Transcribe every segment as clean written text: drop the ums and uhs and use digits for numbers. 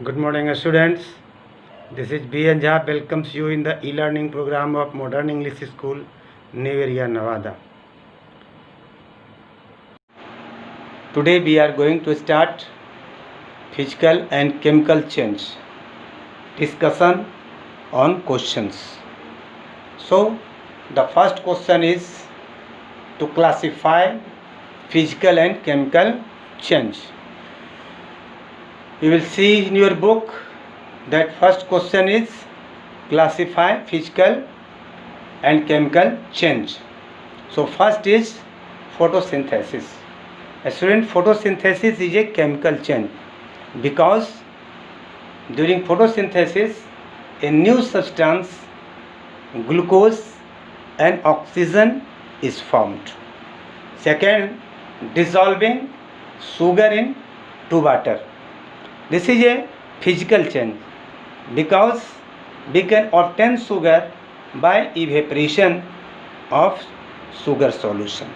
Good morning, students. This is B. N. Jha welcomes you in the e-learning program of Modern English School, New Area, Nevada. Today we are going to start physical and chemical change. Discussion on questions. So, the first question is to classify physical and chemical change. You will see in your book that first question is classify physical and chemical change. So first is photosynthesis. Student, photosynthesis is a chemical change because during photosynthesis a new substance, glucose and oxygen is formed. Second, dissolving sugar in to water. This is a physical change because we can obtain sugar by evaporation of sugar solution.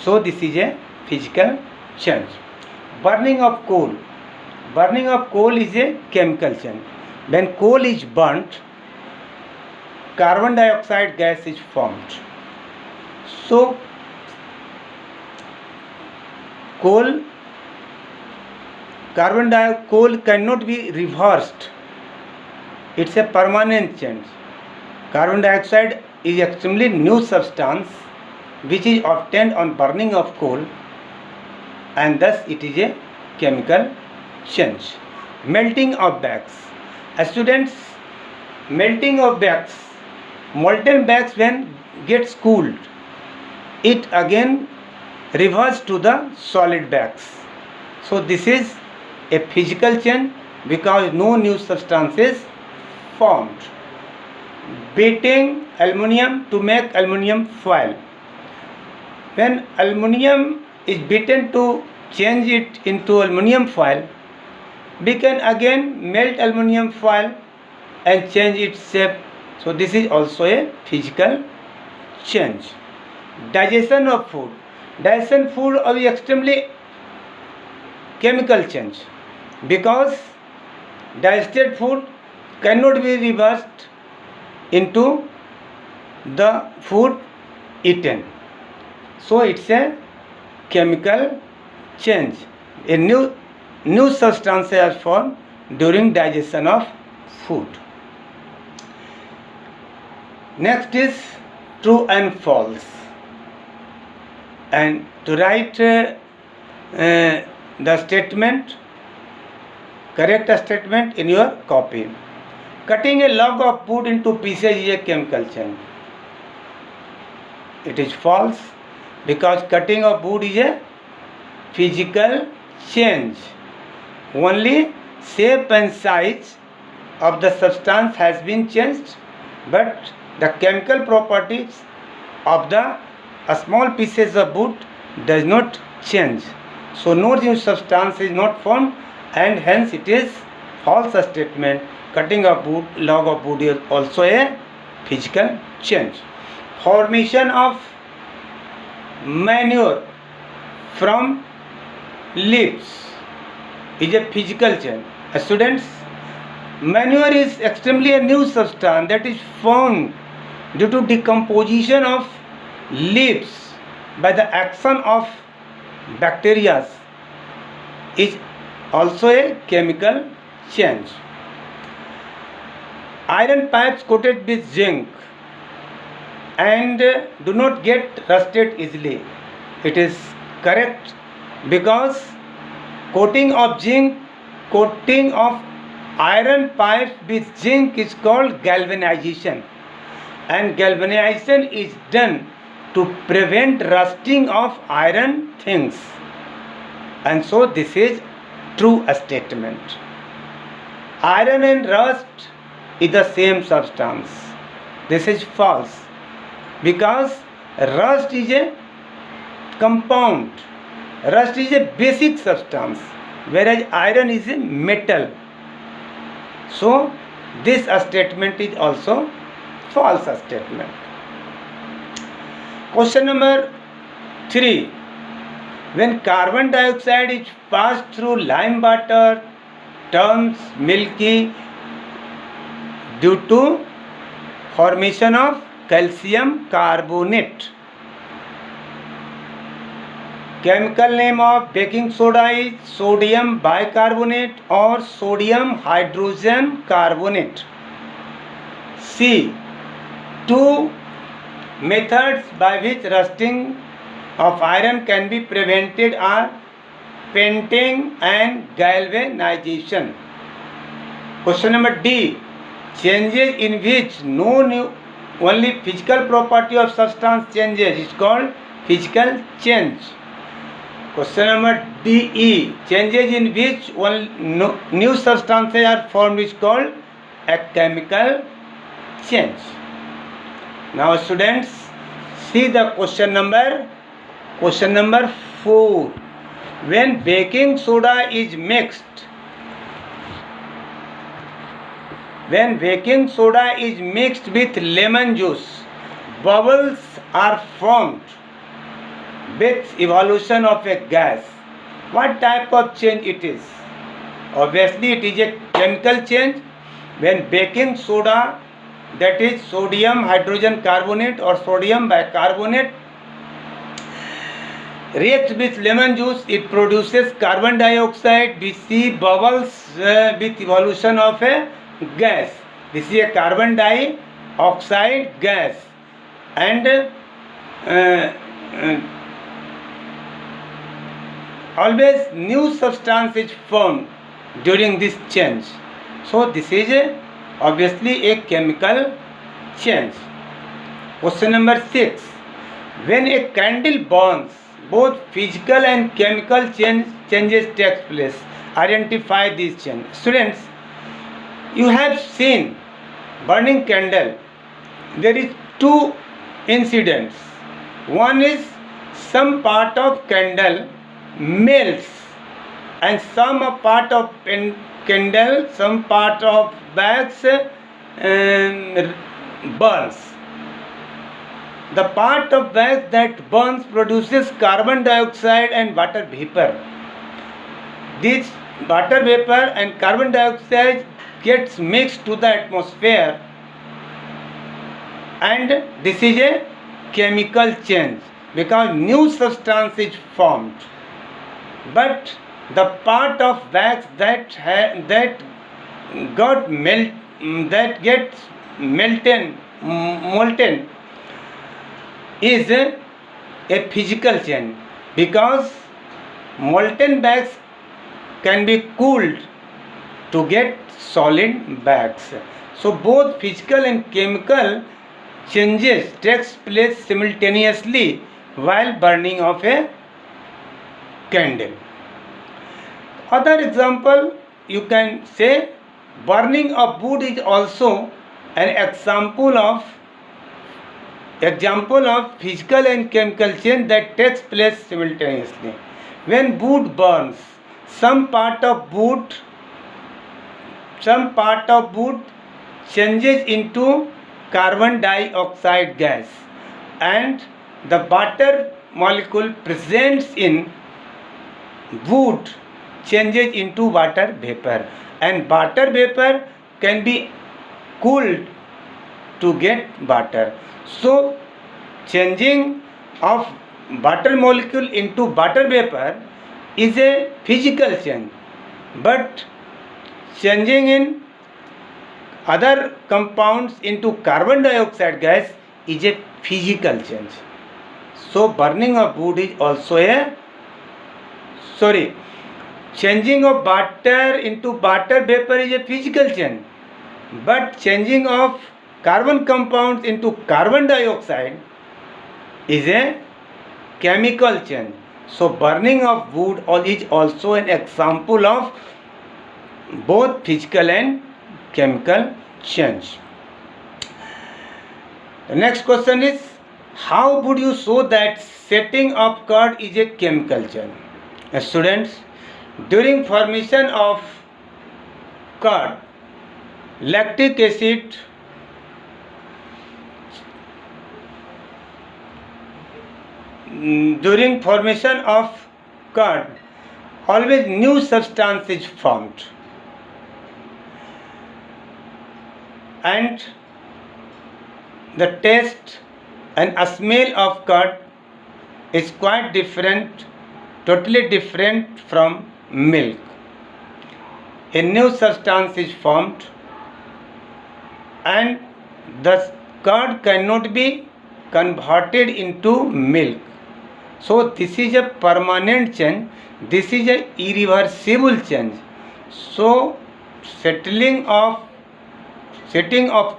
So this is a physical change. Burning of coal. Burning of coal is a chemical change. When coal is burnt, carbon dioxide gas is formed. So coal cannot be reversed. It's a permanent change. Carbon dioxide is extremely new substance which is obtained on burning of coal, and thus it is a chemical change. Melting of wax. Students, melting of wax, molten wax when gets cooled, it again reverts to the solid wax. So this is a physical change because no new substance is formed. Beating aluminium to make aluminium foil. When aluminium is beaten to change it into aluminium foil, we can again melt aluminium foil and change its shape. So this is also a physical change. Digestion of food. Digestion food is extremely chemical change because digested food cannot be reversed into the food eaten. So it's a chemical change. A new substance are formed during digestion of food. Next is true and false. And to write the statement, correct statement in your copy. Cutting a log of wood into pieces is a chemical change. It is false because cutting of wood is a physical change. Only shape and size of the substance has been changed, but the chemical properties of the small pieces of wood does not change. So no new substance is not formed, and hence it is false statement. Cutting of wood, log of wood is also a physical change. Formation of manure from leaves is a physical change. Students, manure is extremely a new substance that is formed due to decomposition of leaves by the action of bacteria. Is also a chemical change. Iron pipes coated with zinc and do not get rusted easily. It is correct because coating of iron pipe with zinc is called galvanization, and galvanization is done to prevent rusting of iron things, and so this is true statement. Iron and rust is the same substance. This is false because rust is a compound. Rust is a basic substance, whereas iron is a metal. So this statement is also false statement. Question number 3. When carbon dioxide is passed through lime water turns milky due to formation of calcium carbonate. Chemical name of baking soda is sodium bicarbonate or sodium hydrogen carbonate. C. Two methods by which rusting of iron can be prevented are painting and galvanization. Question number D. Changes in which only physical property of substance changes is called physical change. Question number D. Changes in which new substances are formed is called a chemical change. Now students, see the question number 4. When baking soda is mixed with lemon juice, bubbles are formed with evolution of a gas. What type of change it is? Obviously it is a chemical change. When baking soda, that is sodium hydrogen carbonate or sodium bicarbonate, reacts with lemon juice, it produces carbon dioxide. We see bubbles with evolution of a gas. This is a carbon dioxide gas, and always new substance is formed during this change. So this is obviously a chemical change. Question number 6. When a candle burns, both physical and chemical changes take place. Identify these changes. Students, you have seen burning candle. There is two incidents. One is some part of candle melts and some part of candle, some part of wax burns. The part of wax that burns produces carbon dioxide and water vapor. This water vapor and carbon dioxide gets mixed to the atmosphere, and this is a chemical change because new substance is formed. But the part of wax that gets molten is a physical change, because molten wax can be cooled to get solid wax. So both physical and chemical changes takes place simultaneously while burning of a candle. Other example, you can say burning of wood is also an example of physical and chemical change that takes place simultaneously. When wood burns, some part of wood changes into carbon dioxide gas, and the water molecule present in wood changes into water vapor, and water vapor can be cooled to get water. So changing of water molecule into water vapor is a physical change, but changing in other compounds into carbon dioxide gas is a physical change. So burning of wood is also changing of water into water vapor is a physical change, but changing of carbon compounds into carbon dioxide is a chemical change. So burning of wood is also an example of both physical and chemical change. The next question is, how would you show that setting of curd is a chemical change? Students, during formation of curd, lactic acid always new substance is formed. and the taste and a smell of curd is quite different, totally different from milk. A new substance is formed and the curd cannot be converted into milk. So this is a permanent change, this is a irreversible change. So setting of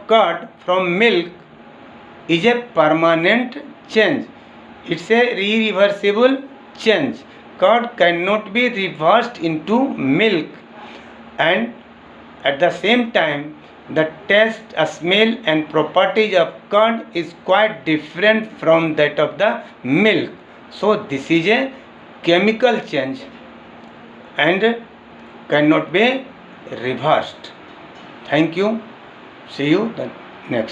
curd from milk is a permanent change. It's a irreversible change. Curd cannot be reversed into milk, and at the same time the taste, smell and properties of curd is quite different from that of the milk. So this is a chemical change and cannot be reversed. Thank you. See you the next.